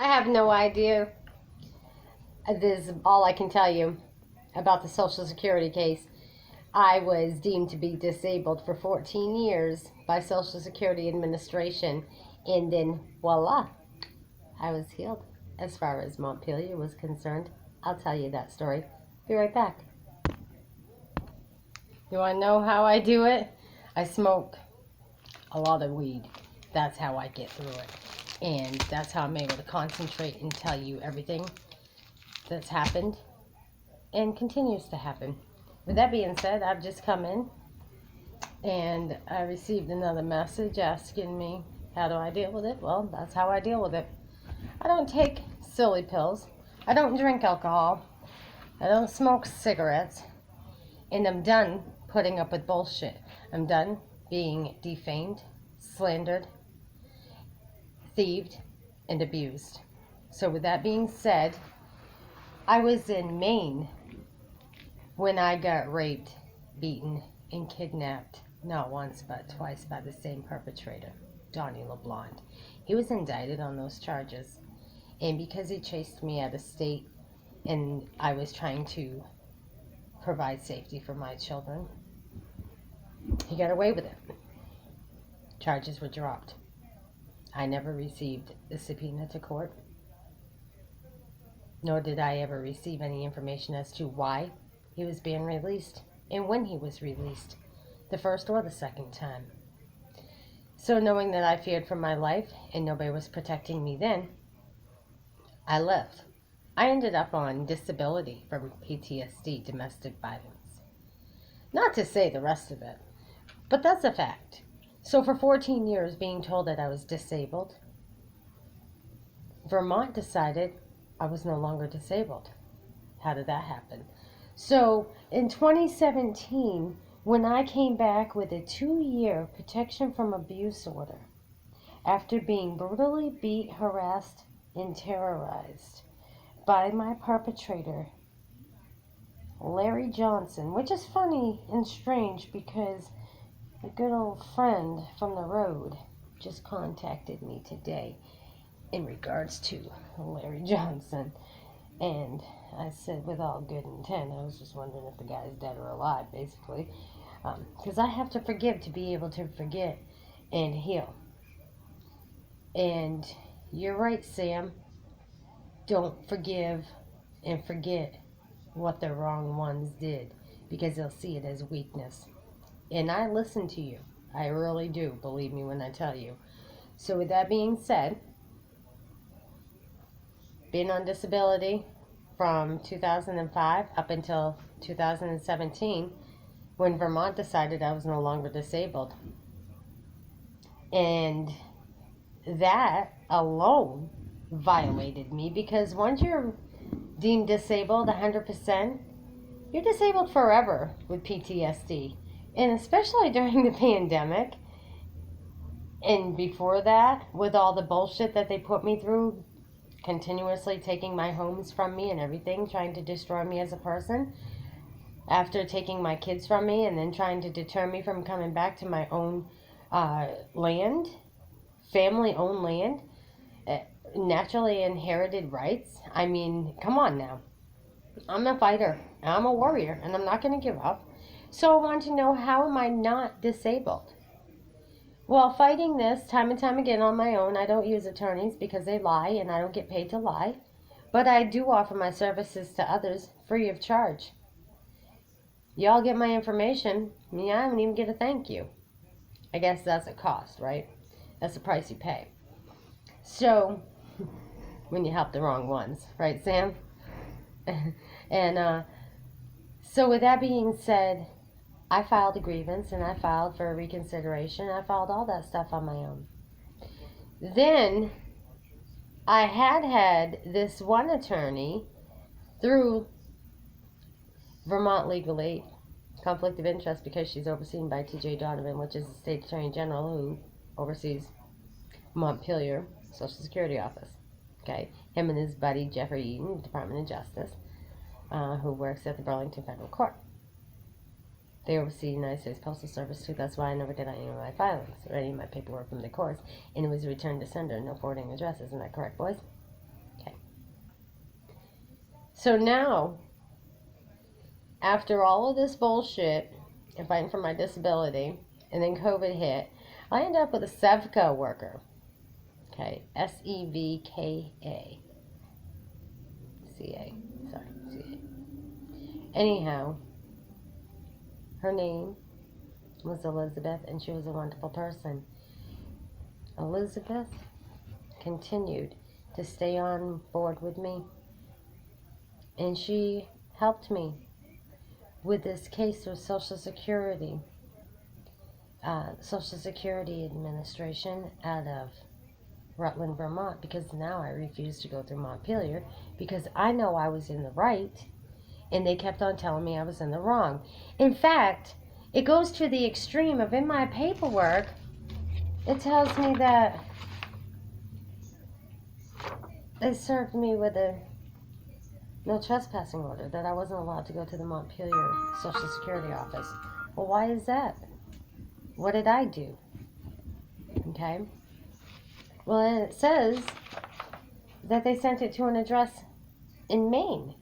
have no idea. This is all I can tell you about the Social Security case. I was deemed to be disabled for 14 years by Social Security Administration, and then voila, I was healed as far as Montpelier was concerned. I'll tell you that story. Be right back. You want to know how I do it? I smoke a lot of weed. That's how I get through it. And that's how I'm able to concentrate and tell you everything that's happened and continues to happen. With that being said, I've just come in and I received another message asking me, how do I deal with it? Well, that's how I deal with it. I don't take silly pills. I don't drink alcohol. I don't smoke cigarettes. And I'm done putting up with bullshit. I'm done being defamed, slandered, thieved, and abused. So with that being said, I was in Maine when I got raped, beaten, and kidnapped, not once but twice, by the same perpetrator, Donnie LeBlond. He was indicted on those charges, and because he chased me out of state and I was trying to provide safety for my children, he got away with it. Charges were dropped. I never received a subpoena to court, nor did I ever receive any information as to why he was being released and when he was released, the first or the second time. So knowing that I feared for my life and nobody was protecting me then, I left. I ended up on disability from PTSD, domestic violence. Not to say the rest of it, but that's a fact. So for 14 years being told that I was disabled, Vermont decided I was no longer disabled. How did that happen? So in 2017, when I came back with a 2-year protection from abuse order, after being brutally beat, harassed, and terrorized by my perpetrator, Larry Johnson, which is funny and strange because a good old friend from the road just contacted me today in regards to Larry Johnson. And I said, with all good intent, I was just wondering if the guy's dead or alive, basically. Because I have to forgive to be able to forget and heal. And you're right, Sam. Don't forgive and forget what the wrong ones did, because they'll see it as weakness. And I listen to you. I really do, believe me when I tell you. So with that being said, being on disability from 2005 up until 2017, when Vermont decided I was no longer disabled. And that alone violated me, because once you're deemed disabled 100%, you're disabled forever with PTSD. And especially during the pandemic and before that, with all the bullshit that they put me through, continuously taking my homes from me and everything, trying to destroy me as a person, after taking my kids from me and then trying to deter me from coming back to my own land, family-owned land, naturally inherited rights. I mean, come on now. I'm a fighter, I'm a warrior, and I'm not going to give up. So I want to know, how am I not disabled? Well, fighting this time and time again on my own. I don't use attorneys because they lie and I don't get paid to lie. But I do offer my services to others free of charge. Y'all get my information. Me, I don't even get a thank you. I guess that's a cost, right? That's the price you pay. So, when you help the wrong ones, right, Sam? And so with that being said, I filed a grievance and I filed for a reconsideration. I filed all that stuff on my own. Then I had this one attorney through Vermont Legal Aid, conflict of interest, because she's overseen by T.J. Donovan, which is the state attorney general who oversees Montpelier Social Security Office. Okay, him and his buddy Jeffrey Eaton, Department of Justice, who works at the Burlington Federal Court. They oversee the United States Postal Service too. That's why I never get any of my filings or any of my paperwork from the courts, and it was returned to sender, no forwarding address. Isn't that correct, boys? So now, after all of this bullshit and fighting for my disability, and then COVID hit, I ended up with a Sevka worker. Okay, Sevka. CA. Sorry, CA. Anyhow, her name was Elizabeth, and she was a wonderful person. Elizabeth continued to stay on board with me, and she helped me with this case with Social Security Administration out of Rutland, Vermont, because now I refuse to go through Montpelier because I know I was in the right and they kept on telling me I was in the wrong. In fact, it goes to the extreme of in my paperwork, it tells me that they served me with a no trespassing order, that I wasn't allowed to go to the Montpelier Social Security office. Well, why is that? What did I do? Okay. Well, and it says that they sent it to an address in Maine.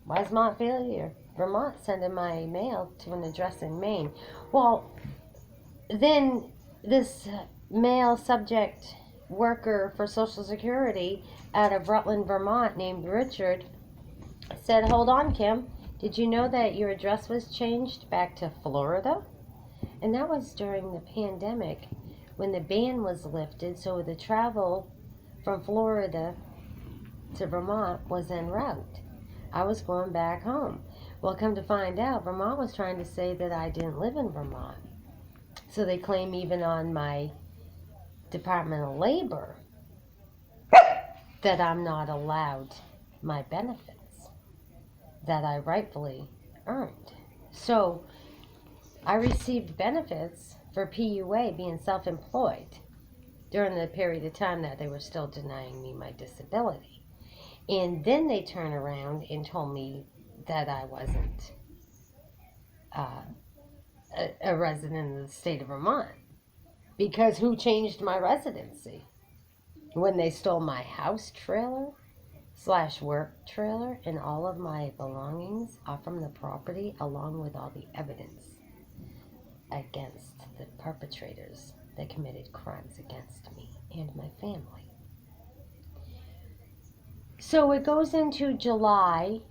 Why is Montpelier, Vermont, sending my mail to an address in Maine? Well, then this male subject worker for Social Security out of Rutland, Vermont, named Richard, said, "Hold on, Kim. Did you know that your address was changed back to Florida?" And that was during the pandemic when the ban was lifted, so the travel from Florida to Vermont was en route. I was going back home. Well, come to find out, Vermont was trying to say that I didn't live in Vermont. So they claim even on my Department of Labor that I'm not allowed my benefits that I rightfully earned. So I received benefits for PUA, being self-employed, during the period of time that they were still denying me my disability. And then they turned around and told me that I wasn't a resident of the state of Vermont. Because who changed my residency? When they stole my house trailer / work trailer and all of my belongings off from the property, along with all the evidence against the perpetrators that committed crimes against me and my family. So it goes into July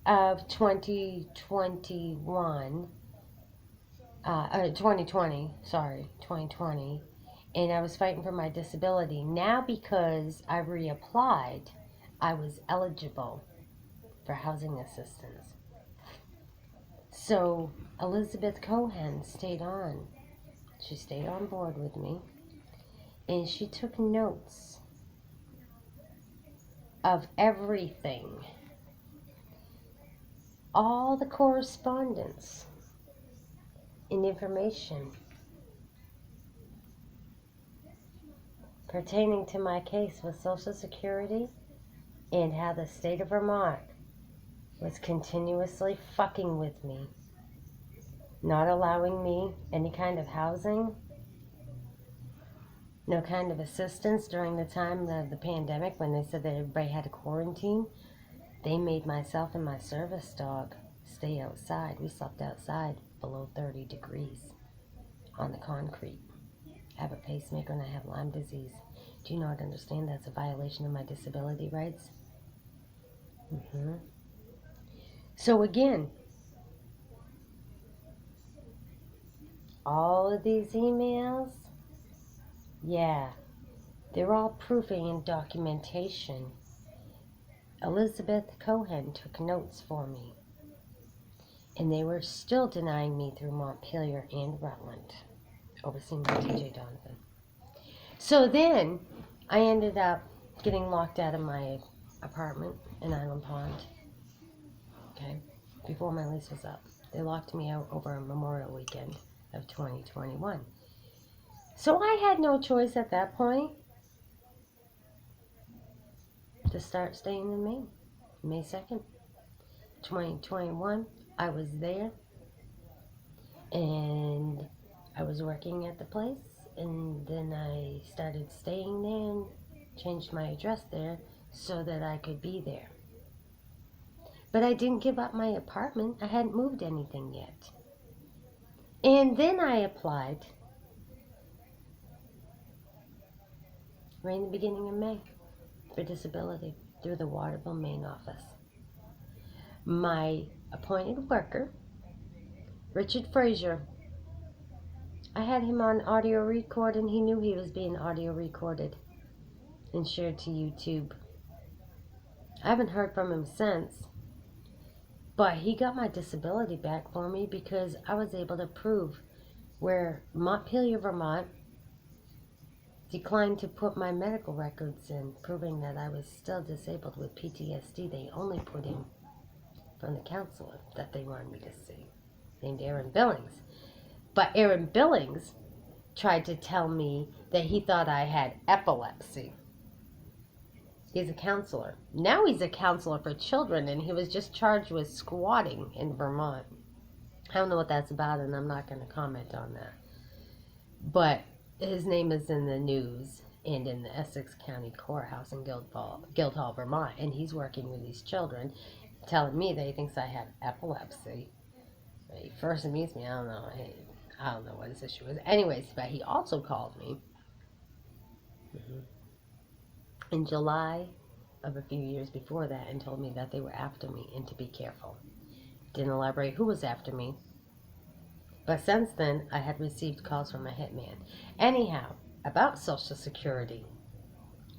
of 2021, 2020, and I was fighting for my disability. Now, because I reapplied, I was eligible for housing assistance. So Elizabeth Cohen stayed on. She stayed on board with me, and she took notes of everything, all the correspondence and information pertaining to my case with Social Security and how the state of Vermont was continuously fucking with me, not allowing me any kind of housing, no kind of assistance during the time of the pandemic when they said that everybody had to quarantine. They made myself and my service dog stay outside. We slept outside below 30 degrees on the concrete. I have a pacemaker and I have Lyme disease. Do you not understand that's a violation of my disability rights? So again, all of these emails, yeah, they're all proofing and documentation. Elizabeth Cohen took notes for me, and they were still denying me through Montpelier and Rutland, overseen by TJ Donovan. So then I ended up getting locked out of my apartment in Island Pond, okay, before my lease was up. They locked me out over Memorial Weekend of 2021. So I had no choice at that point to start staying in Maine. May 2nd, 2021, I was there, and I was working at the place, and then I started staying there and changed my address there so that I could be there. But I didn't give up my apartment. I hadn't moved anything yet. And then I applied right in the beginning of May for disability through the Waterville, Maine office. My appointed worker, Richard Frazier, I had him on audio record, and he knew he was being audio recorded and shared to YouTube. I haven't heard from him since, but he got my disability back for me because I was able to prove where Montpelier, Vermont declined to put my medical records in, proving that I was still disabled with PTSD. They only put in from the counselor that they wanted me to see, named Aaron Billings. But Aaron Billings tried to tell me that he thought I had epilepsy. He's a counselor. Now he's a counselor for children, and he was just charged with squatting in Vermont. I don't know what that's about, and I'm not going to comment on that. But his name is in the news and in the Essex County Courthouse in Guildhall, Vermont, and he's working with these children, telling me that he thinks I have epilepsy. When he first meets me, I don't know what his issue is. Anyways, but he also called me in July of a few years before that and told me that they were after me and to be careful. Didn't elaborate who was after me. But since then, I had received calls from a hitman. Anyhow, about Social Security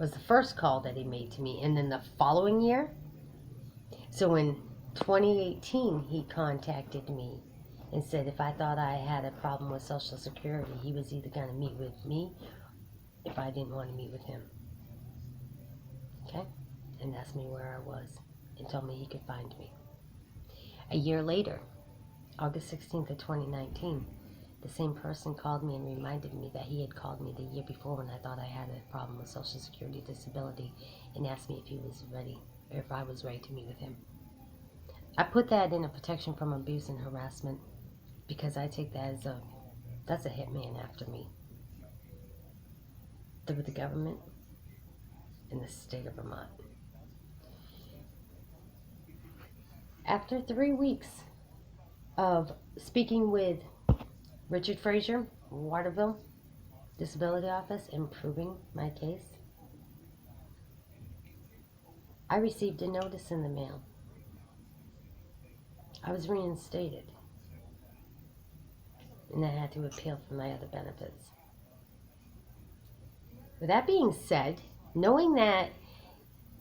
was the first call that he made to me. And then the following year, so in 2018, he contacted me and said if I thought I had a problem with Social Security, he was either going to meet with me if I didn't want to meet with him. Okay? And asked me where I was and told me he could find me. A year later, August 16th of 2019, the same person called me and reminded me that he had called me the year before when I thought I had a problem with Social Security disability and asked me if he was ready, or if I was ready to meet with him. I put that in a protection from abuse and harassment because I take that as that's a hitman after me. Through the government in the state of Vermont. After 3 weeks of speaking with Richard Frazier, Waterville Disability Office, and proving my case, I received a notice in the mail. I was reinstated, and I had to appeal for my other benefits. With that being said, knowing that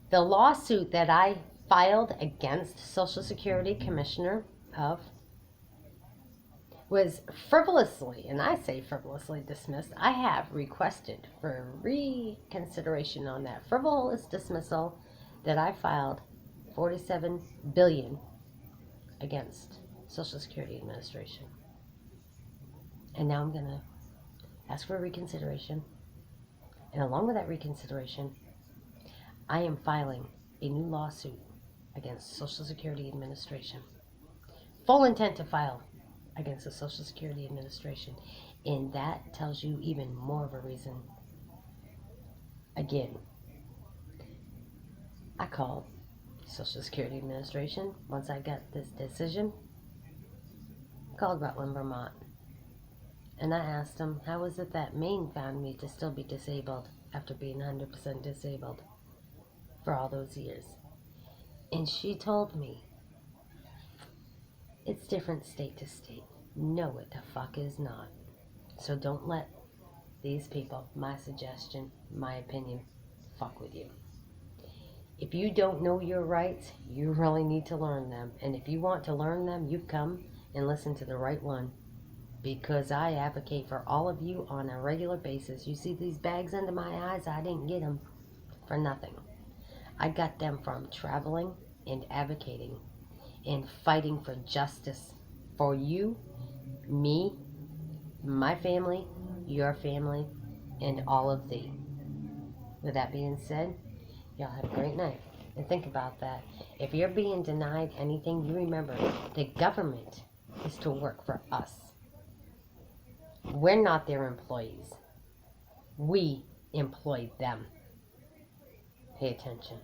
the lawsuit that I filed against Social Security Commissioner of was frivolously, and I say frivolously dismissed, I have requested for reconsideration on that frivolous dismissal that I filed $47 billion against Social Security Administration. And now I'm going to ask for reconsideration. And along with that reconsideration, I am filing a new lawsuit against Social Security Administration. Full intent to file against the Social Security Administration. And that tells you even more of a reason. Again, I called Social Security Administration once I got this decision. I called Rutland, Vermont. And I asked them, how is it that Maine found me to still be disabled after being 100% disabled for all those years? And she told me, it's different state to state. No, it the fuck is not. So don't let these people, my suggestion, my opinion, fuck with you. If you don't know your rights, you really need to learn them. And if you want to learn them, you've come and listened to the right one. Because I advocate for all of you on a regular basis. You see these bags under my eyes? I didn't get them for nothing. I got them from traveling and advocating and fighting for justice for you, me, my family, your family, and all of thee. With that being said, y'all have a great night. And think about that. If you're being denied anything, you remember the government is to work for us. We're not their employees. We employ them. Pay attention.